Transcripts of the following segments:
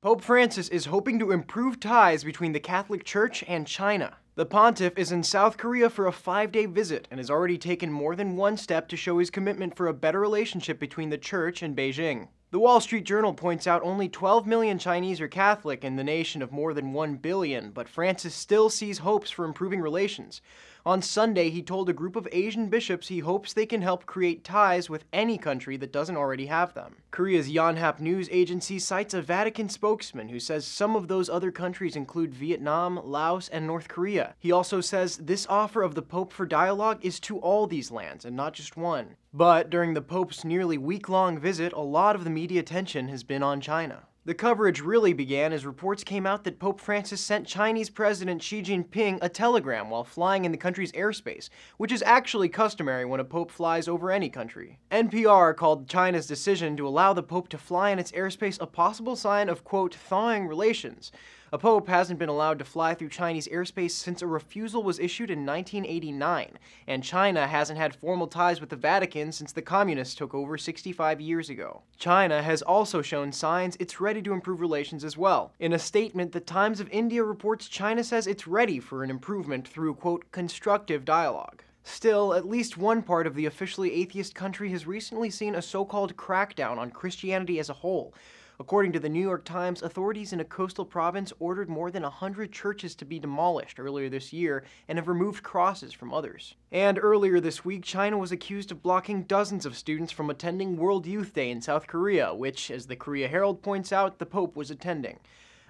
Pope Francis is hoping to improve ties between the Catholic Church and China. The pontiff is in South Korea for a 5-day visit and has already taken more than one step to show his commitment for a better relationship between the Church and Beijing. The Wall Street Journal points out only 12 million Chinese are Catholic in the nation of more than 1 billion, but Francis still sees hopes for improving relations. On Sunday, he told a group of Asian bishops he hopes they can help create ties with any country that doesn't already have them. Korea's Yonhap news agency cites a Vatican spokesman who says some of those other countries include Vietnam, Laos, and North Korea. He also says this offer of the Pope for dialogue is to all these lands and not just one. But during the Pope's nearly week-long visit, a lot of the media attention has been on China. The coverage really began as reports came out that Pope Francis sent Chinese President Xi Jinping a telegram while flying in the country's airspace, which is actually customary when a pope flies over any country. NPR called China's decision to allow the Pope to fly in its airspace a possible sign of, quote, thawing relations. A pope hasn't been allowed to fly through Chinese airspace since a refusal was issued in 1989, and China hasn't had formal ties with the Vatican since the communists took over 65 years ago. China has also shown signs it's ready to improve relations as well. In a statement, the Times of India reports China says it's ready for an improvement through, quote, constructive dialogue. Still, at least one part of the officially atheist country has recently seen a so-called crackdown on Christianity as a whole. According to the New York Times, authorities in a coastal province ordered more than 100 churches to be demolished earlier this year and have removed crosses from others. And earlier this week, China was accused of blocking dozens of students from attending World Youth Day in South Korea, which, as the Korea Herald points out, the Pope was attending.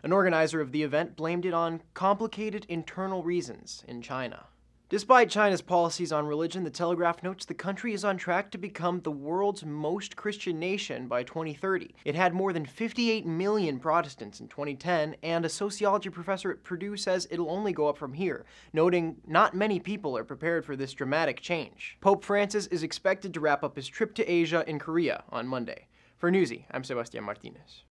An organizer of the event blamed it on complicated internal reasons in China. Despite China's policies on religion, the Telegraph notes the country is on track to become the world's most Christian nation by 2030. It had more than 58 million Protestants in 2010, and a sociology professor at Purdue says it'll only go up from here, noting not many people are prepared for this dramatic change. Pope Francis is expected to wrap up his trip to Asia in Korea on Monday. For Newsy, I'm Sebastian Martinez.